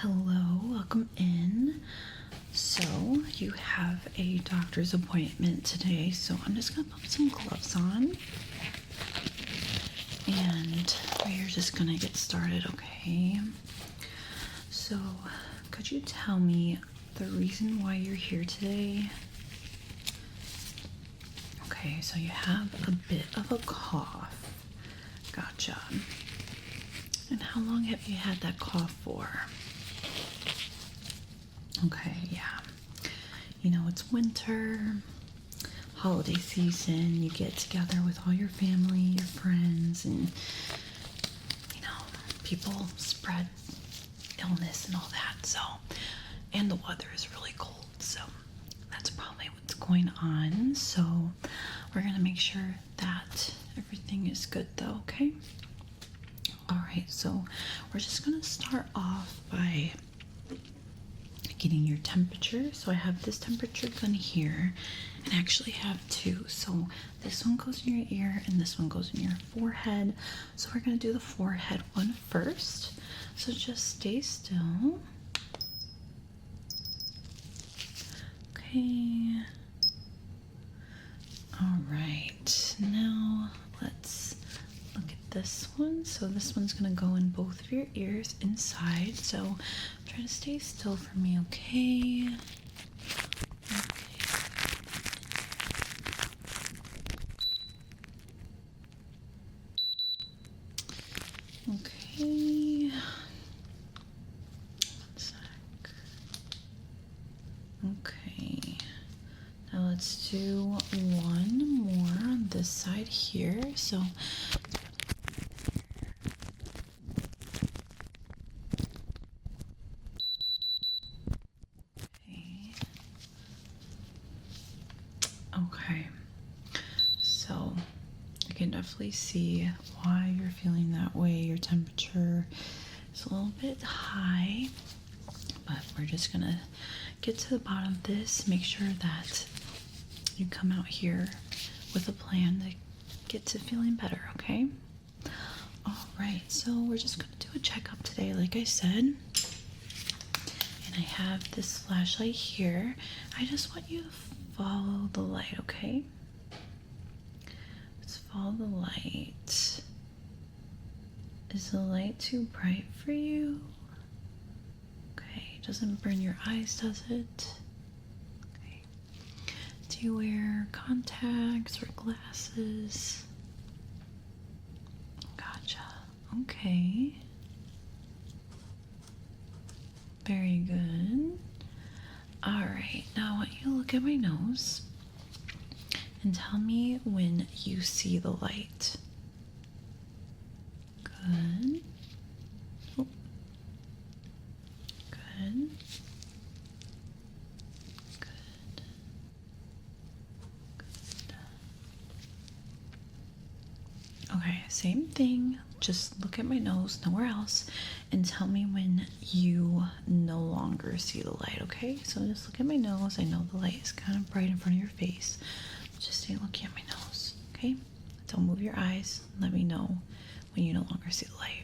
Hello, welcome in. So you have a doctor's appointment today, so I'm just gonna put some gloves on and we're just gonna get started, okay? So could you tell me the reason why you're here today? Okay, so you have a bit of a cough. Gotcha. And how long have you had that cough for? Okay, yeah. You know, it's winter, holiday season. You get together with all your family, your friends, and, you know, people spread illness and all that. So, and the weather is really cold. So, that's probably what's going on. So, we're going to make sure that everything is good, though, okay? All right, so we're just going to start off by getting your temperature. So I have this temperature gun here, and I actually have two. So this one goes in your ear and this one goes in your forehead. So we're going to do the forehead one first. So just stay still. Okay. All right, now let's look at this one. So this one's gonna go in both of your ears inside. So try to stay still for me, okay? Okay. One sec. Okay. Now let's do one more on this side here. So okay, so I can definitely see why you're feeling that way. Your temperature is a little bit high, but we're just gonna get to the bottom of this, make sure that you come out here with a plan to get to feeling better, okay? All right, so we're just gonna do a checkup today, like I said. And I have this flashlight here. I just want you to follow the light, okay? Let's follow the light. Is the light too bright for you? Okay, doesn't burn your eyes, does it? Okay. Do you wear contacts or glasses? Gotcha. Okay. Very good. All right, now I want you to look at my nose and tell me when you see the light. Good. Oh. Good. Good. Good. Okay, same thing. Just look at my nose, nowhere else, and tell me when you no longer see the light, okay? So just look at my nose. I know the light is kind of bright in front of your face. Just stay looking at my nose, okay? Don't move your eyes. Let me know when you no longer see the light.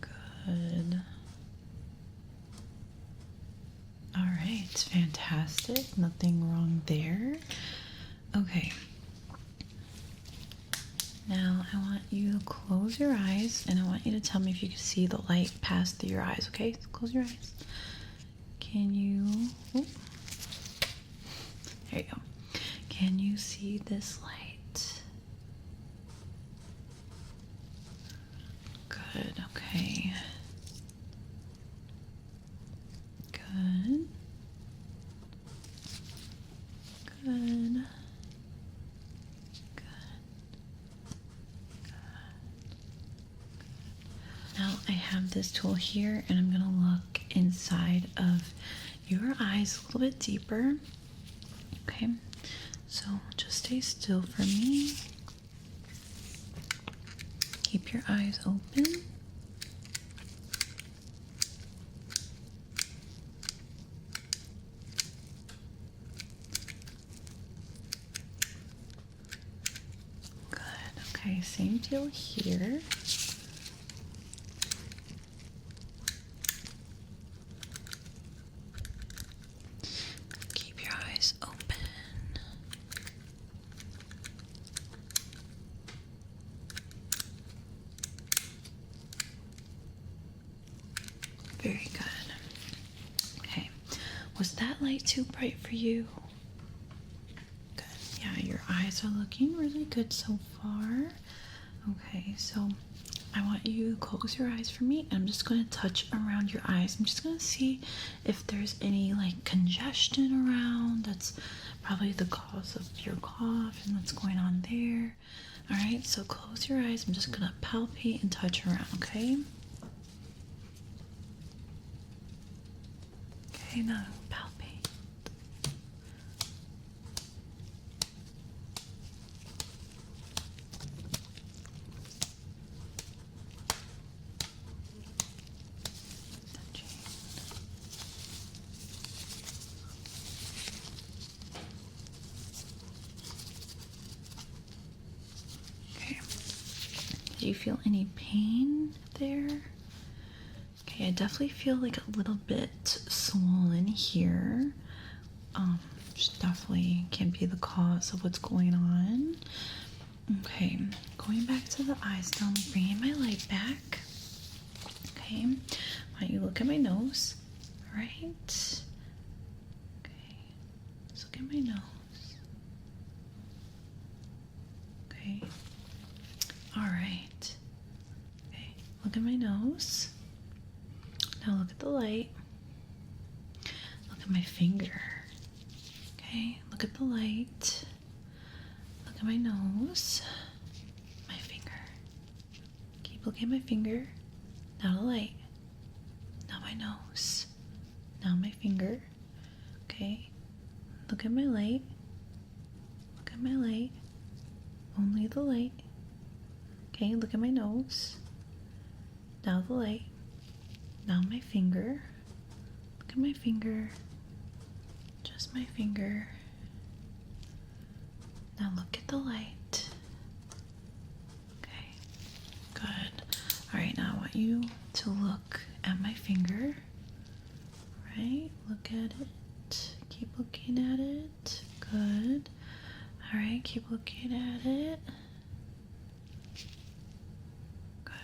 Good. All right, fantastic. Nothing wrong there. Okay. Now I want you to close your eyes and I want you to tell me if you can see the light pass through your eyes, okay? So close your eyes. Can you, oh, there you go. Can you see this light? Good, okay. Good. Good. Now I have this tool here and I'm gonna look inside of your eyes a little bit deeper. Okay, so just stay still for me. keep your eyes open. Good. Okay, same deal here. Keep your eyes open. Very good. Okay. Was that light too bright for you? Good. Yeah, your eyes are looking really good so far. Okay, so I want you to close your eyes for me. And I'm just going to touch around your eyes. I'm just going to see if there's any like congestion around. That's probably the cause of your cough and what's going on there. All right, so close your eyes. I'm just going to palpate and touch around, okay? Okay, now palpate. Touching. Okay. Do you feel any pain there? Okay, I definitely feel like a little bit swollen here. Which definitely can be the cause of what's going on. Okay, going back to the eyes now, I'm bringing my light back. Okay, why don't you look at my nose? All right. Okay, let's look at my nose. Okay. All right. Okay, look at my nose. Now look at the light. Look at my finger. Okay, look at the light. Look at my nose. My finger. Keep looking at my finger. Now the light. Now my nose. Now my finger. Okay, look at my light. Look at my light. Only the light. Okay, look at my nose. Now the light. Now my finger. Look at my finger. Just my finger. Now look at the light. Okay, good. All right, now I want you to look at my finger. Right, look at it. Keep looking at it. Good. All right, keep looking at it. Good.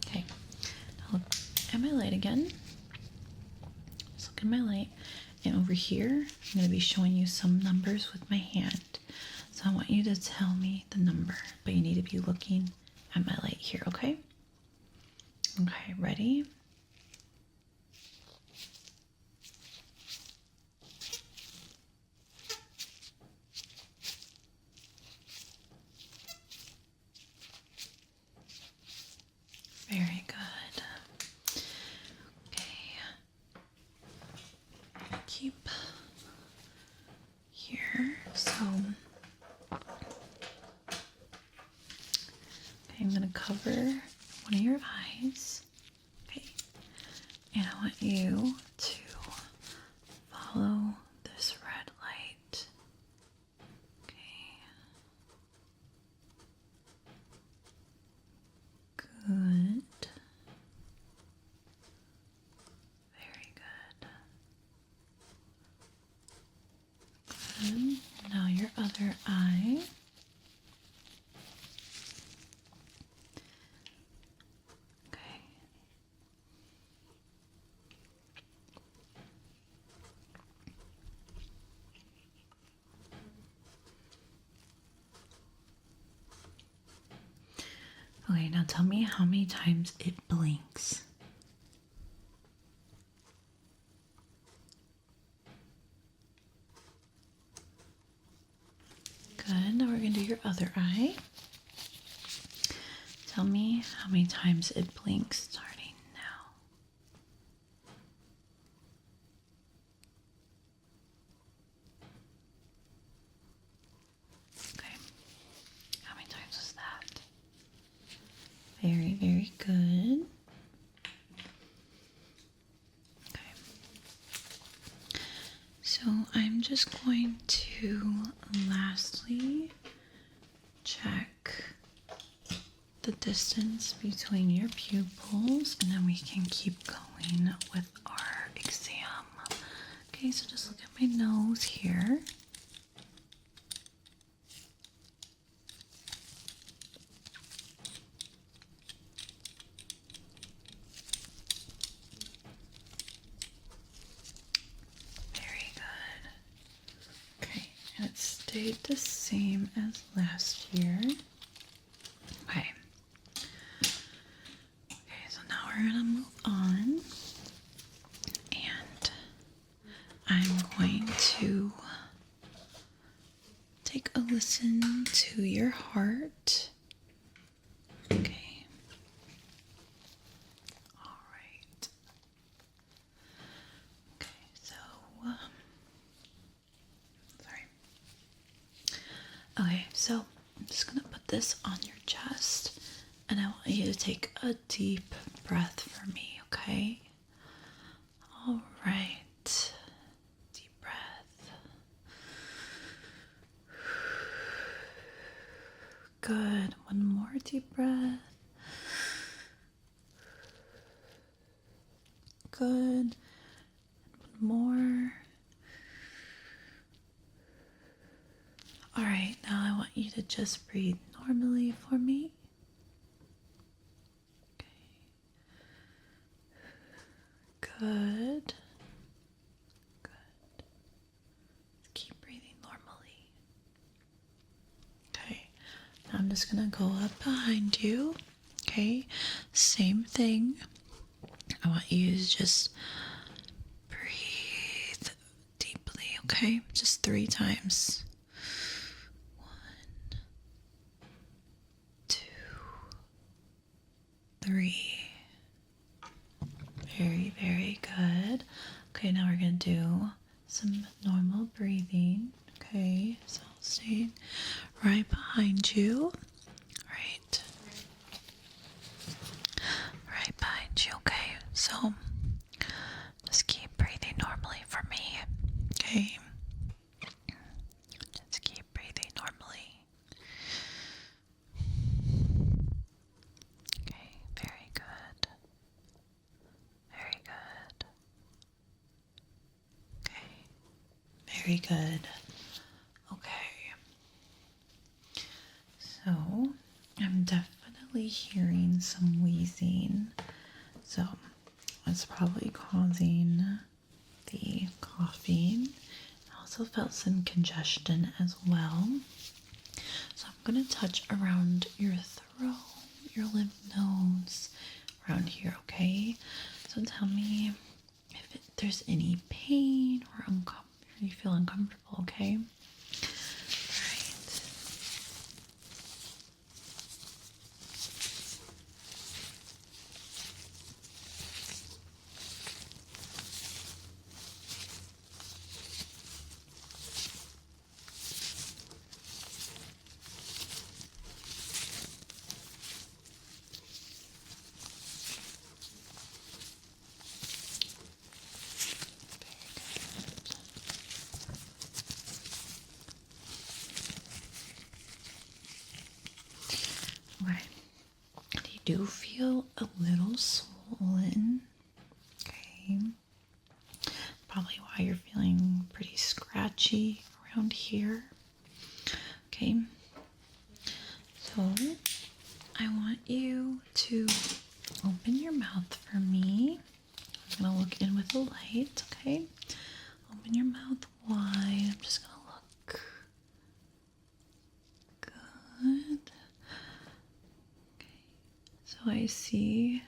Okay, now look at my light again. Just look at my light. And over here, I'm going to be showing you some numbers with my hand. So I want you to tell me the number, but you need to be looking at my light here, okay? Okay, ready? Very good. Okay. Keep here. So, okay, I'm going to cover one of your eyes. Okay. And I want you to follow this red light. Okay. Good. Very good. Good. Now your other eye. Okay. Okay, now tell me how many times it blinks. Good. Now we're going to do your other eye. Tell me how many times it blinks starting now. Okay. How many times was that? Very, very good. Okay. So I'm just going to lastly check the distance between your pupils, and then we can keep going with our exam. Okay, so just look at my nose here. Very good. Okay, and it stayed the same as last year. Okay. Okay, so now we're gonna move on, and I'm going to take a listen to your heart. Okay. All right. Okay, so, sorry. Okay, so I'm just gonna put this on your chest, and I want you to take a deep breath for me, okay? All right. Deep breath. Good. One more deep breath. Good. One more. All right, now I want you to just breathe normally for me. Okay. Good. Good. Keep breathing normally. Okay. Now I'm just gonna go up behind you. Okay. Same thing. I want you to just breathe deeply, okay? Just 3 times. 1, 2, 3. Very, very good. Okay, now we're going to do some normal breathing. Okay, so I'll stay right behind you. Right. Right behind you, okay? So just keep breathing normally for me. Okay. Just keep breathing normally. Okay, very good. Very good. Okay, very good. Okay. So, I'm definitely hearing some wheezing. So, that's probably causing the coughing. I also felt some congestion as well. So, I'm going to touch around your throat, your lymph nodes, around here, okay? So, tell me if there's any pain or you feel uncomfortable, okay? Okay. You do feel a little swollen. Okay. Probably why you're feeling pretty scratchy around here. Okay. So I want you to open your mouth for me. I'm gonna look in with the light, okay? Open your mouth wide. I'm just gonna look. Good. Okay. So I see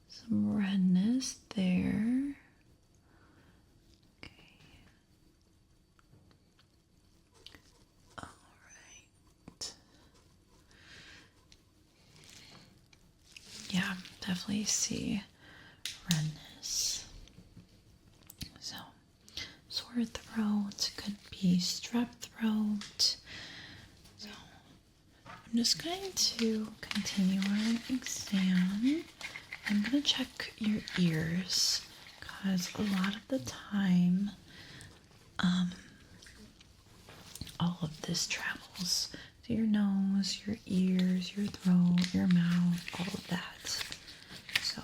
some redness there. Okay. All right. Yeah, definitely see redness. So, sore throat could be strep throat. So, I'm just going to continue our exam. I'm going to check your ears because a lot of the time, all of this travels to your nose, your ears, your throat, your mouth, all of that. So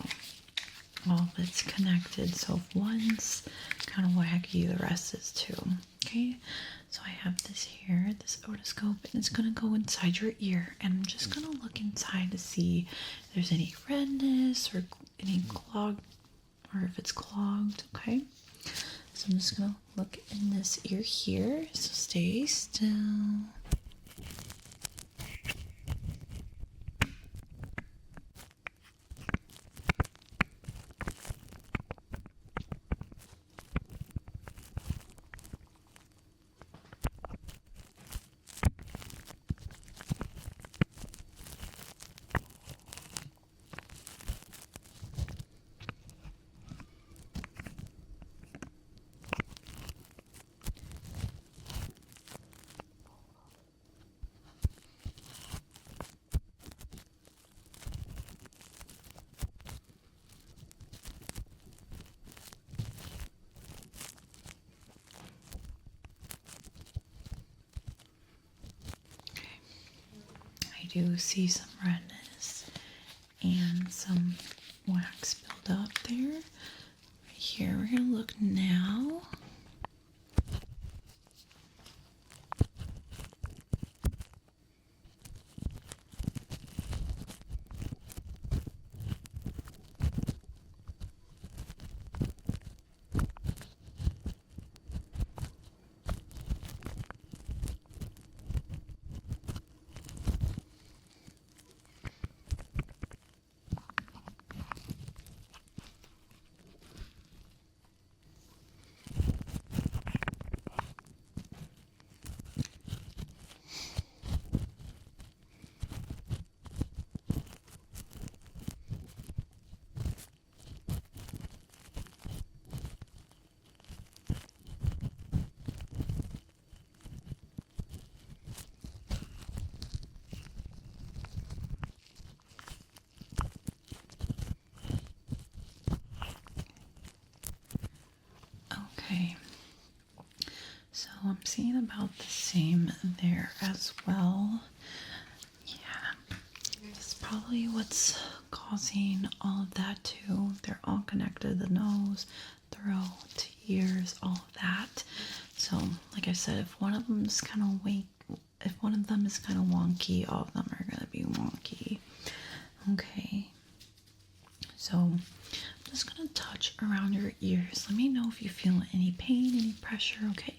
all of it's connected. So if one's kind of wacky, the rest is too. Okay, so I have this here, this otoscope, and it's gonna go inside your ear, and I'm just gonna look inside to see if there's any redness or any clog, or if it's clogged. Okay, so I'm just gonna look in this ear here. So stay still. I do see some redness and some wax buildup there. Right here, we're gonna look now. Okay, so I'm seeing about the same there as well. Yeah, that's probably what's causing all of that too. They're all connected, the nose, throat, ears, all of that. So, like I said, if one of them is kind of if one of them is kind of wonky, all of them are going to be wonky. Okay, so I'm just going to touch around your ears. Let me know if you feel any pain, any pressure, okay?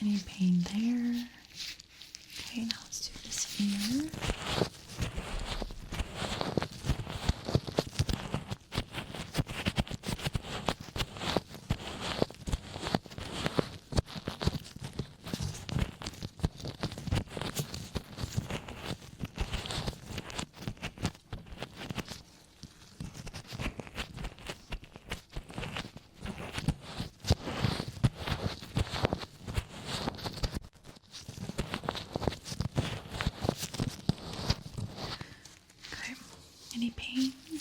Any pain there? Okay, now let's do this ear. Okay, any pain? Good.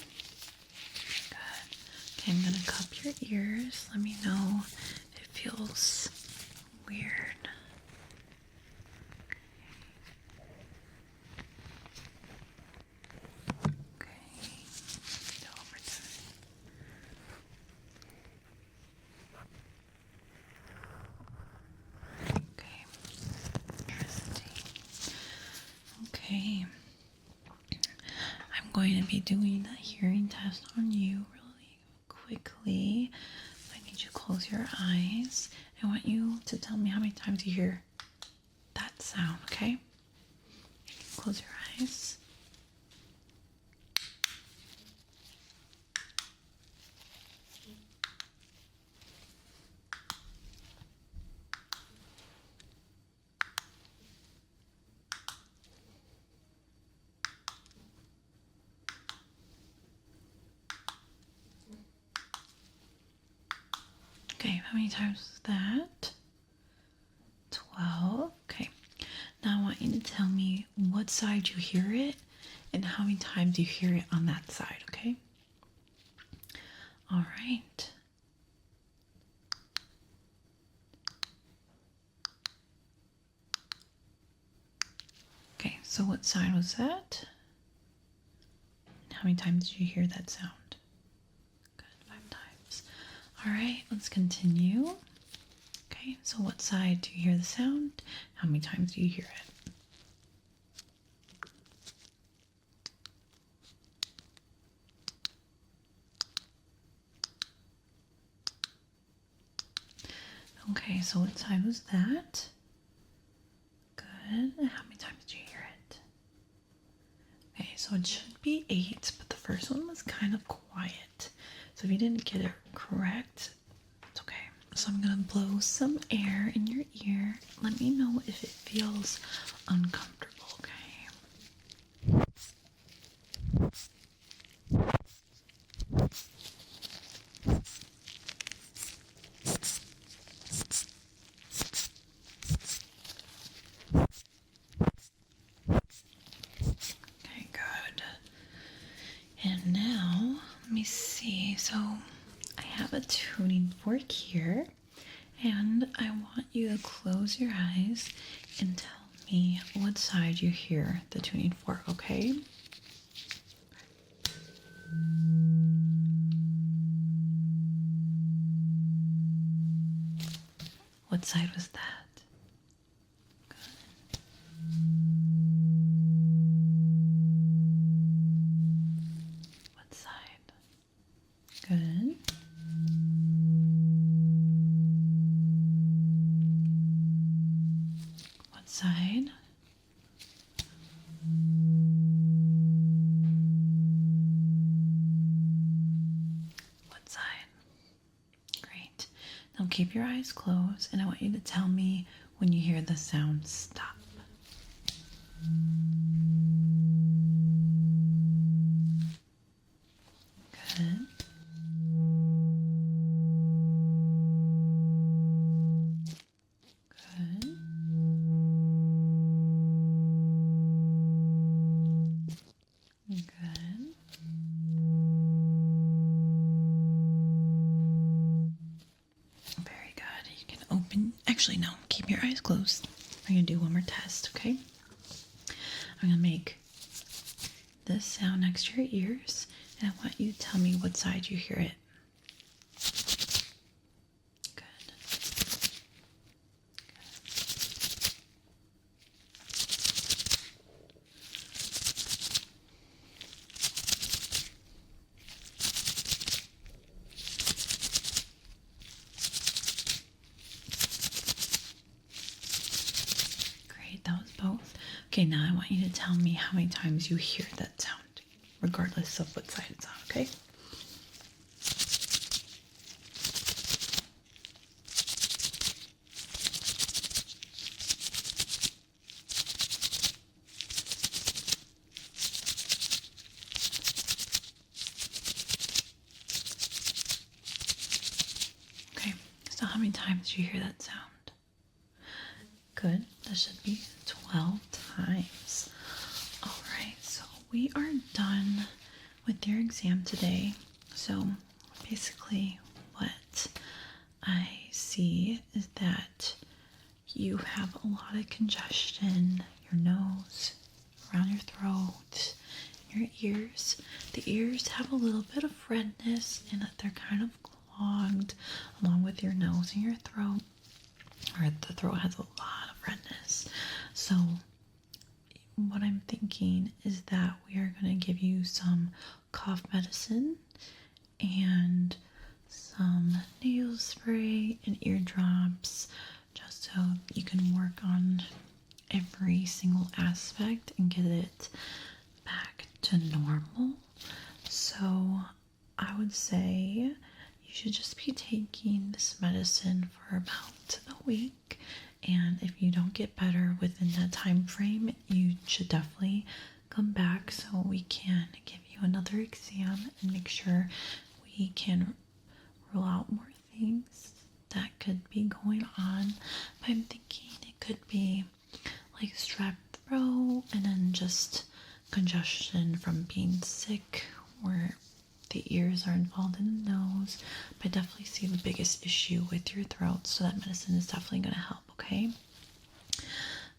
Okay, I'm gonna cup your ears. Let me know if it feels weird. Okay, go over time. Okay, interesting. Okay, I'm going to be doing a hearing test on you really quickly. I need you to close your eyes. I want you to tell me how many times you hear that sound, okay? Close your eyes. How many times was that? 12. Okay. Now I want you to tell me what side you hear it and how many times you hear it on that side, okay? All right. Okay, so what side was that? And how many times did you hear that sound? Good, 5 times. All right, let's continue. Okay, so what side do you hear the sound? How many times do you hear it? Okay, so what side was that? Good. And how many times did you hear it? Okay, so it should be 8, but the first one was kind of quiet. So if you didn't get it correct, it's okay. So I'm gonna blow some air in your ear. Let me know if it feels uncomfortable, okay? Okay, good. And now, let me see. So I have a tuning fork here, and I want you to close your eyes and tell me what side you hear the tuning fork, okay? What side was that? Good. What side? Good. What side? What side? Great. Now keep your eyes closed, and I want you to tell me when you hear the sound stop. Good. Good. Good. Very good. You can open, actually, no, keep your eyes closed. I'm going to do one more test, okay? I'm going to make this sound next to your ears, and I want you to tell me what side you hear it. Good. Great, that was both. Okay, now I want you to tell me how many times you hear that sound, regardless of what side it's on, okay? Okay, so how many times do you hear that sound? Good, that should be 12 times. All right, so we are done with your exam today. So basically what I see is that you have a lot of congestion, your nose, around your throat, your ears. The ears have a little bit of redness and that they're kind of clogged along with your nose and your throat. Or the throat has a lot of redness. So what I'm thinking is that we are going to give you some cough medicine and some nasal spray and eardrops just so you can work on every single aspect and get it back to normal. So I would say you should just be taking this medicine for about a week, and if you don't get better within that time frame, you should definitely come back so we can give you another exam and make sure we can rule out more things that could be going on. But I'm thinking it could be like strep throat and then just congestion from being sick, or the ears are involved in the nose. But I definitely see the biggest issue with your throat, so that medicine is definitely going to help, okay?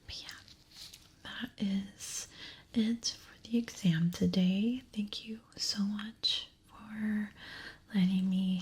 But yeah, that is it for the exam today. Thank you so much for letting me